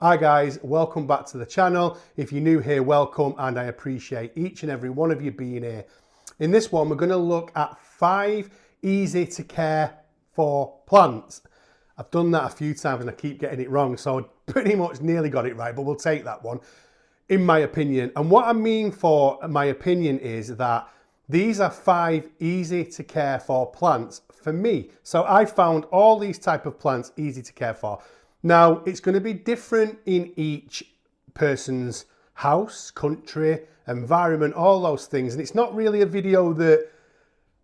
Hi guys, welcome back to the channel. If you're new here, welcome, and I appreciate each and every one of you being here. In this one, we're going to look at 5 easy to care for plants. I've done that a few times and I keep getting it wrong, so I pretty much nearly got it right, but we'll take that one, in my opinion. And what I mean for my opinion is that these are 5 easy to care for plants for me. So I found all these type of plants easy to care for. Now, it's going to be different in each person's house, country, environment, all those things. And it's not really a video that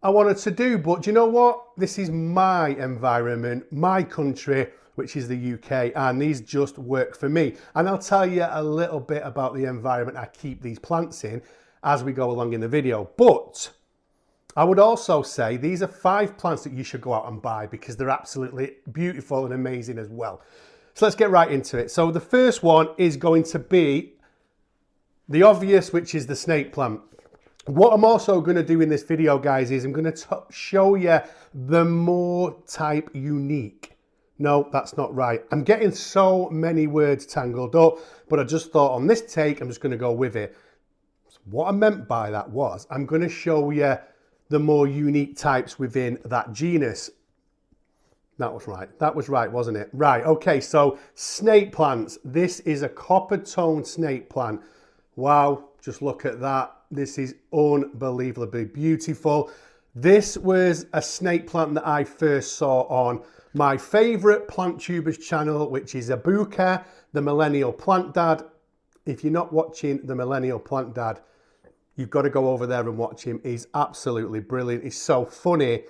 I wanted to do, but do you know what? This is my environment, my country, which is the UK, and these just work for me. And I'll tell you a little bit about the environment I keep these plants in as we go along in the video. But I would also say these are 5 plants that you should go out and buy because they're absolutely beautiful and amazing as well. So let's get right into it. So the first one is going to be the obvious, which is the snake plant. What I'm also going to do in this video, guys, is I'm going to show you the more type unique. No, that's not right. I'm getting so many words tangled up, but I just thought on this take, I'm just going to go with it. So what I meant by that was I'm going to show you the more unique types within that genus. That was right. That was right, wasn't it? Right. Okay. So snake plants. This is a copper tone snake plant. Wow. Just look at that. This is unbelievably beautiful. This was a snake plant that I first saw on my favorite plant tubers channel, which is Abuka, the Millennial Plant Dad. If you're not watching the Millennial Plant Dad, you've got to go over there and watch him. He's absolutely brilliant. He's so funny.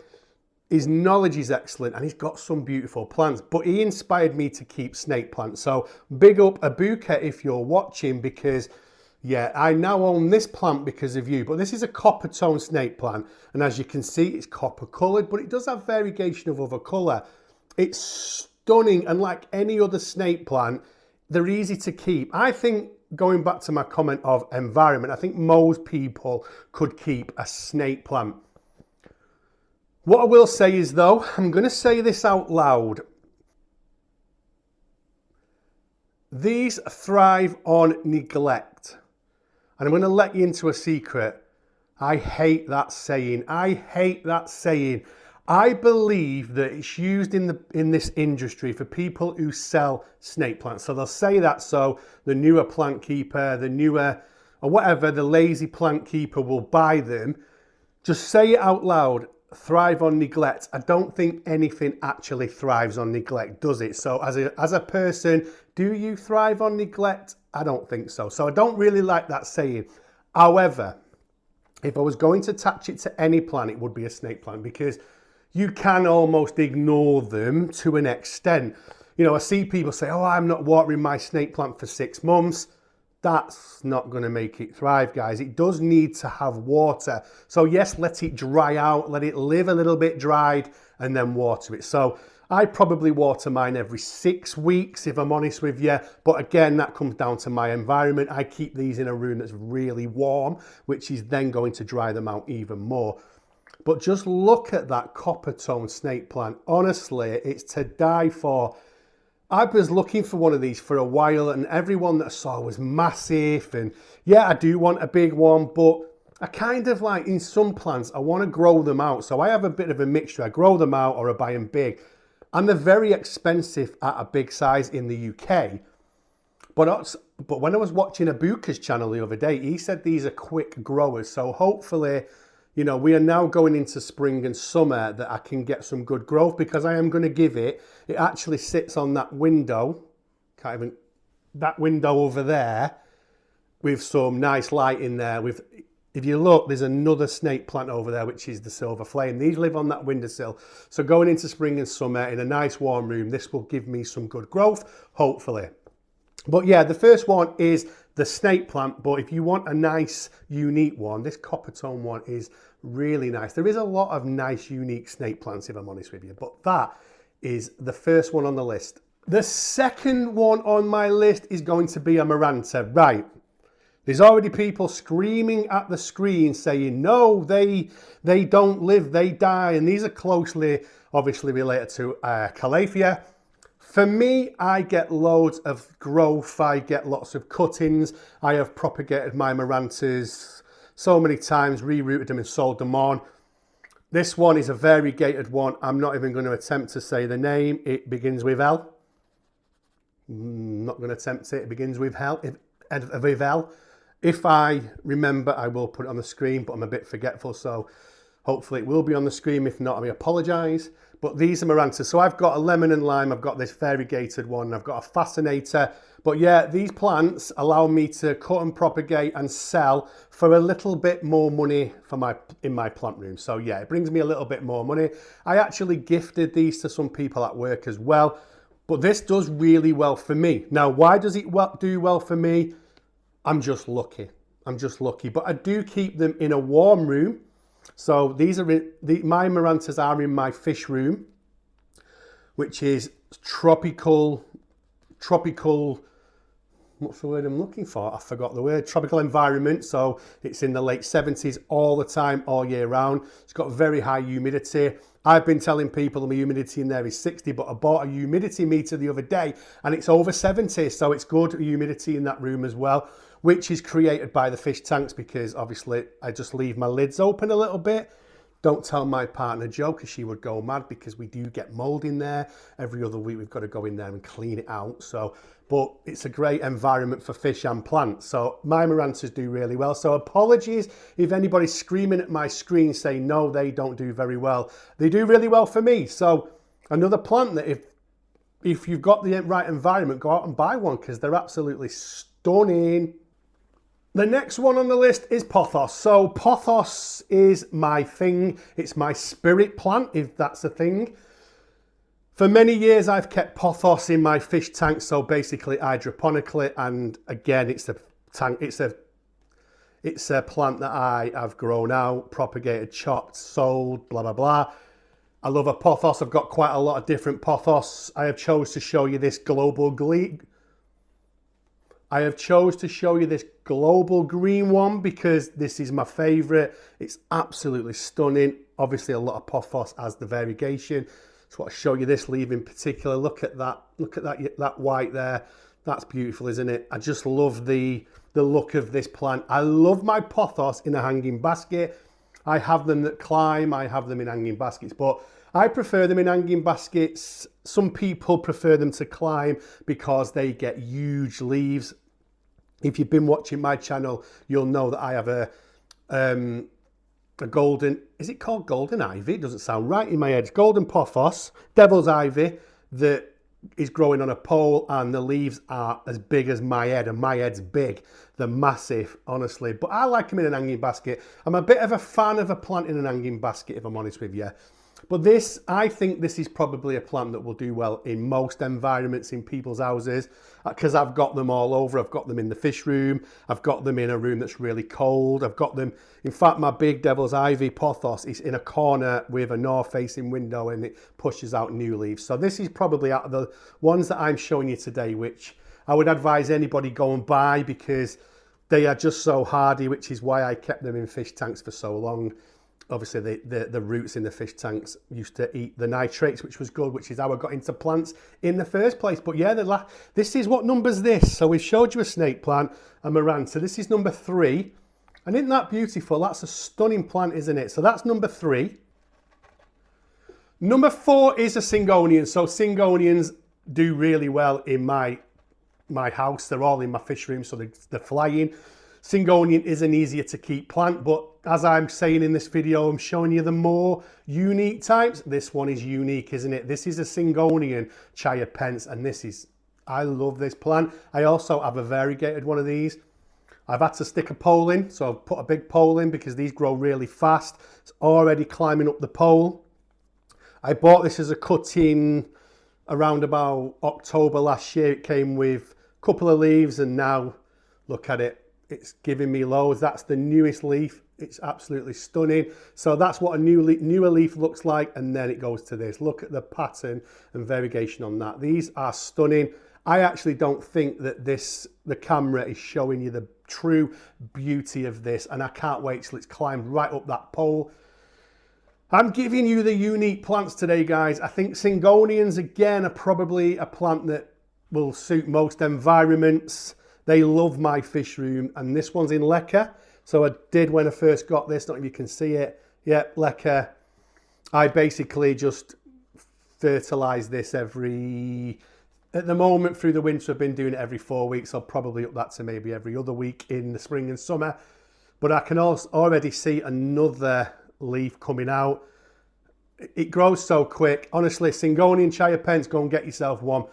His knowledge is excellent and he's got some beautiful plants, but he inspired me to keep snake plants. So big up Abuka if you're watching, because yeah, I now own this plant because of you. But this is a copper tone snake plant, and as you can see, it's copper coloured, but it does have variegation of other colour. It's stunning, and like any other snake plant, they're easy to keep. I think, going back to my comment of environment, I think most people could keep a snake plant. What I will say is, though, I'm going to say this out loud. These thrive on neglect. And I'm going to let you into a secret. I hate that saying. I hate that saying. I believe that it's used in this industry for people who sell snake plants. So they'll say that so the newer plant keeper, the newer, or whatever, the lazy plant keeper will buy them. Just say it out loud. Thrive on neglect. I don't think anything actually thrives on neglect, does it? So as a person, do you thrive on neglect? I don't think so. So I don't really like that saying. However, if I was going to attach it to any plant, it would be a snake plant, because you can almost ignore them to an extent. You know, I see people say, oh, I'm not watering my snake plant for 6 months. That's not going to make it thrive, guys. It does need to have water. So yes, let it dry out, let it live a little bit dried, and then water it. So I probably water mine every 6 weeks, if I'm honest with you. But again, that comes down to my environment. I keep these in a room that's really warm, which is then going to dry them out even more. But just look at that copper tone snake plant. Honestly, it's to die for. I was looking for one of these for a while, and everyone that I saw was massive. And yeah, I do want a big one, but I kind of like, in some plants, I want to grow them out. So I have a bit of a mixture. I grow them out or I buy them big. And they're very expensive at a big size in the UK. But when I was watching Abuka's channel the other day, he said these are quick growers. So hopefully, you know, we are now going into spring and summer that I can get some good growth, because I am going to give it. It actually sits on that window, that window over there, with some nice light in there. If you look, there's another snake plant over there, which is the silver flame. These live on that windowsill. So going into spring and summer in a nice warm room, this will give me some good growth, hopefully. But yeah, the first one is the snake plant. But if you want a nice, unique one, this copper tone one is really nice. There is a lot of nice, unique snake plants, if I'm honest with you. But that is the first one on the list. The second one on my list is going to be a Maranta. Right. There's already people screaming at the screen saying, no, they don't live, they die. And these are closely, obviously, related to Calathea. For me, I get loads of growth. I get lots of cuttings. I have propagated my Amaranthus so many times, rerouted them and sold them on. This one is a variegated one. I'm not even going to attempt to say the name. It begins with L. Not going to attempt it. It begins with L. If I remember, I will put it on the screen, but I'm a bit forgetful, so hopefully it will be on the screen. If not, I apologise. But these are Amaranthus. So I've got a lemon and lime. I've got this variegated one. I've got a fascinator. But yeah, these plants allow me to cut and propagate and sell for a little bit more money for in my plant room. So yeah, it brings me a little bit more money. I actually gifted these to some people at work as well. But this does really well for me. Now, why does it do well for me? I'm just lucky. I'm just lucky. But I do keep them in a warm room. So these are my Amaranthus are in my fish room, which is tropical, what's the word I'm looking for? I forgot the word. Tropical environment. So it's in the late 70s all the time, all year round. It's got very high humidity. I've been telling people the humidity in there is 60, but I bought a humidity meter the other day and it's over 70. So it's good humidity in that room as well, which is created by the fish tanks, because obviously I just leave my lids open a little bit. Don't tell my partner Jo, because she would go mad, because we do get mold in there. Every other week we've got to go in there and clean it out. So, but it's a great environment for fish and plants. So my Amaranthus do really well. So apologies if anybody's screaming at my screen saying, no, they don't do very well. They do really well for me. So another plant that if you've got the right environment, go out and buy one, because they're absolutely stunning. The next one on the list is pothos. So pothos is my thing. It's my spirit plant, if that's a thing. For many years, I've kept pothos in my fish tank. So basically hydroponically, and again, it's a plant that I have grown out, propagated, chopped, sold, blah, blah, blah. I love a pothos. I've got quite a lot of different pothos. I have chose to show you this global green one because this is my favourite. It's absolutely stunning. Obviously a lot of pothos as the variegation. So I'll show you this leaf in particular. Look at that white there. That's beautiful, isn't it? I just love the look of this plant. I love my pothos in a hanging basket. I have them that climb, I have them in hanging baskets, but I prefer them in hanging baskets. Some people prefer them to climb because they get huge leaves. If you've been watching my channel, you'll know that I have a golden, is it called golden ivy? It doesn't sound right in my head. It's golden pothos, devil's ivy, that is growing on a pole, and the leaves are as big as my head, and my head's big. They're massive, honestly. But I like them in an hanging basket. I'm a bit of a fan of a plant in an hanging basket, if I'm honest with you. But this, I think this is probably a plant that will do well in most environments in people's houses, because I've got them all over. I've got them in the fish room. I've got them in a room that's really cold. I've got them, in fact, my big devil's ivy pothos is in a corner with a north-facing window, and it pushes out new leaves. So this is probably out of the ones that I'm showing you today, which I would advise anybody go and buy, because they are just so hardy, which is why I kept them in fish tanks for so long. Obviously, the roots in the fish tanks used to eat the nitrates, which was good, which is how I got into plants in the first place. But yeah, this is what number's this. So we've showed you a snake plant, a Maranta. This is number 3. And isn't that beautiful? That's a stunning plant, isn't it? So that's number 3. Number 4 is a Syngonian. So Syngonians do really well in my house. They're all in my fish room, so they're flying. Syngonian is an easier to keep plant, but as I'm saying in this video, I'm showing you the more unique types. This one is unique, isn't it? This is a Syngonian Chiapence, and I love this plant. I also have a variegated one of these. I've had to stick a pole in, so I've put a big pole in because these grow really fast. It's already climbing up the pole. I bought this as a cutting around about October last year. It came with a couple of leaves, and now look at it. It's giving me loads. That's the newest leaf. It's absolutely stunning. So that's what a newer leaf looks like, and then it goes to this. Look at the pattern and variegation on that. These are stunning. I actually don't think that the camera is showing you the true beauty of this, and I can't wait till it's climbed right up that pole. I'm giving you the unique plants today, guys. I think Syngonians, again, are probably a plant that will suit most environments. They love my fish room, and this one's in Leca. So I did, when I first got this, not if you can see it. Yep, Leca. I basically just fertilise this at the moment through the winter. I've been doing it every 4 weeks. I'll probably up that to maybe every other week in the spring and summer. But I can also already see another leaf coming out. It grows so quick. Honestly, Syngonian Chiapens, go and get yourself one.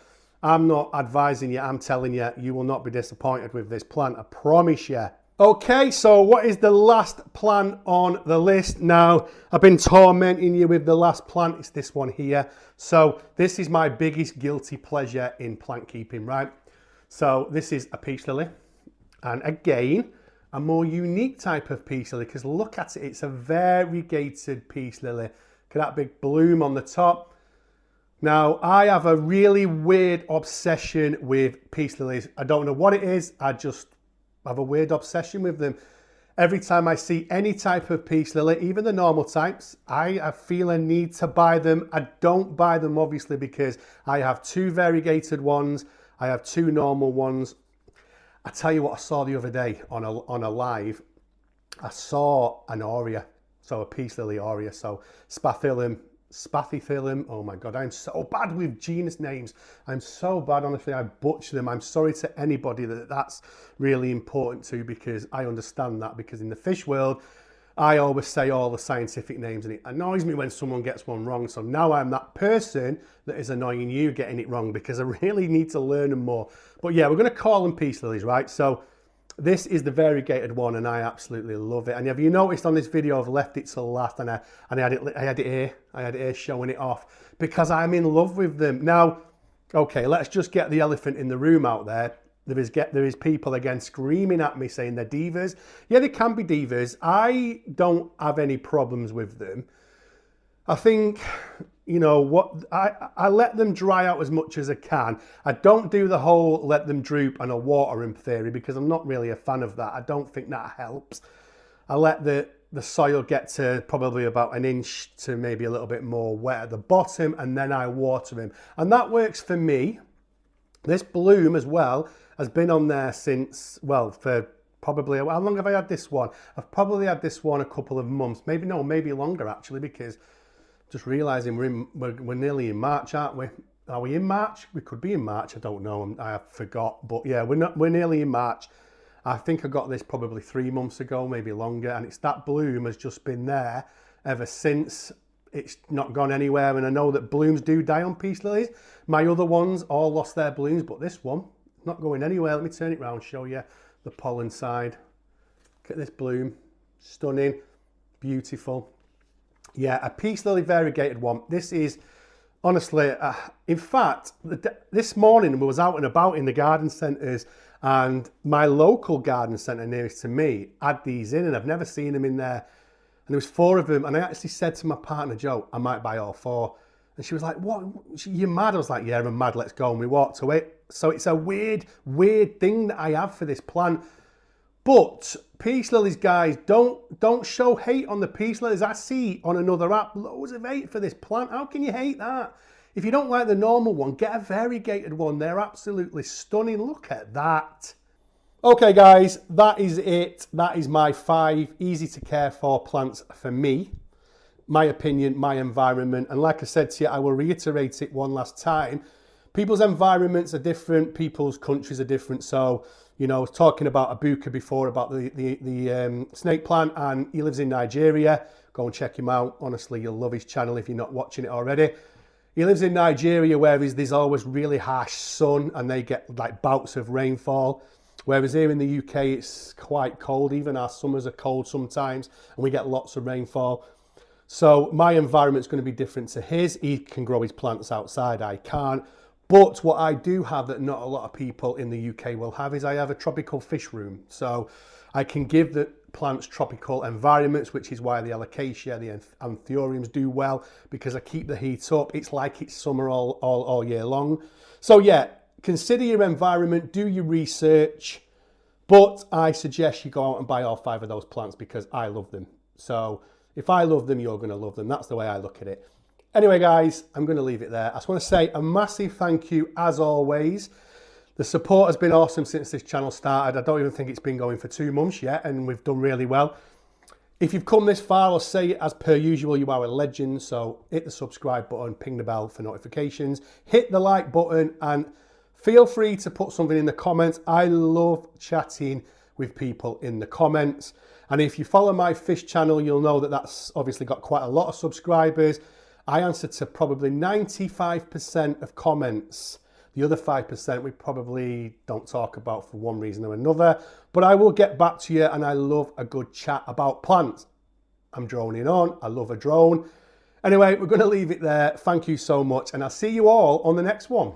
I'm not advising you, I'm telling you, you will not be disappointed with this plant, I promise you. Okay, so what is the last plant on the list? Now, I've been tormenting you with the last plant. It's this one here. So this is my biggest guilty pleasure in plant keeping, right? So this is a peace lily. And again, a more unique type of peace lily, because look at it, it's a variegated peace lily. Look at that big bloom on the top. Now, I have a really weird obsession with peace lilies. I don't know what it is, I just have a weird obsession with them. Every time I see any type of peace lily, even the normal types, I feel a need to buy them. I don't buy them obviously because I have 2 variegated ones, I have 2 normal ones. I tell you what I saw the other day on a live. I saw an aurea, so a peace lily aurea, so Spathiphyllum. Oh my God, I'm so bad with genus names. I'm so bad, honestly, I butcher them. I'm sorry to anybody that's really important to, because I understand that, because in the fish world, I always say all the scientific names and it annoys me when someone gets one wrong. So now I'm that person that is annoying you getting it wrong, because I really need to learn them more. But yeah, we're going to call them peace lilies, right? So this is the variegated one and I absolutely love it. And have you noticed on this video I've left it till last, and I had it here showing it off because I'm in love with them. Now, okay, let's just get the elephant in the room out there. There is people again screaming at me saying they're divas. Yeah, they can be divas. I don't have any problems with them. I think, you know what, I let them dry out as much as I can. I don't do the whole let them droop and I'll water them theory, because I'm not really a fan of that. I don't think that helps. I let the soil get to probably about 1 inch to maybe a little bit more wet at the bottom, and then I water them. And that works for me. This bloom as well has been on there since, well, for probably, how long have I had this one? I've probably had this one a couple of months, maybe longer actually, because just realising we're nearly in March, aren't we? Are we in March? We could be in March, I don't know, I forgot, but yeah, we're nearly in March. I think I got this probably 3 months ago, maybe longer, and it's that bloom has just been there ever since. It's not gone anywhere, and I know that blooms do die on peace lilies. My other ones all lost their blooms, but this one, not going anywhere. Let me turn it around, show you the pollen side. Look at this bloom, stunning, beautiful. Yeah, a peace lily variegated one. This is, honestly, in fact, this morning we was out and about in the garden centres, and my local garden centre nearest to me had these in, and I've never seen them in there. And there was 4 of them, and I actually said to my partner, Jo, I might buy all 4. And she was like, what, you're mad? I was like, yeah, I'm mad, let's go. And we walked away. So it's a weird thing that I have for this plant. But peace lilies, guys, don't show hate on the peace lilies. I see on another app loads of hate for this plant. How can you hate that? If you don't like the normal one, get a variegated one. They're absolutely stunning. Look at that. Okay, guys, that is it. That is my 5 easy to care for plants for me. My opinion, my environment. And like I said to you, I will reiterate it one last time. People's environments are different. People's countries are different. So, you know, I was talking about Abuka before, about the snake plant, and he lives in Nigeria. Go and check him out. Honestly, you'll love his channel if you're not watching it already. He lives in Nigeria, where there's always really harsh sun and they get like bouts of rainfall. Whereas here in the UK, it's quite cold. Even our summers are cold sometimes, and we get lots of rainfall. So my environment's going to be different to his. He can grow his plants outside, I can't. But what I do have that not a lot of people in the UK will have is I have a tropical fish room. So I can give the plants tropical environments, which is why the alocasia, the anthuriums do well, because I keep the heat up. It's like it's summer all year long. So yeah, consider your environment, do your research, but I suggest you go out and buy all 5 of those plants because I love them. So If I love them, you're going to love them. That's the way I look at it. Anyway, guys, I'm going to leave it there. I just want to say a massive thank you, as always. The support has been awesome since this channel started. I don't even think it's been going for 2 months yet, and we've done really well. If you've come this far, I'll say, as per usual, you are a legend. So hit the subscribe button, ping the bell for notifications, hit the like button, and feel free to put something in the comments. I love chatting with people in the comments. And if you follow my fish channel, you'll know that that's obviously got quite a lot of subscribers. I answer to probably 95% of comments. The other 5% we probably don't talk about for one reason or another, but I will get back to you, and I love a good chat about plants. I'm droning on. I love a drone. Anyway, we're going to leave it there. Thank you so much, and I'll see you all on the next one.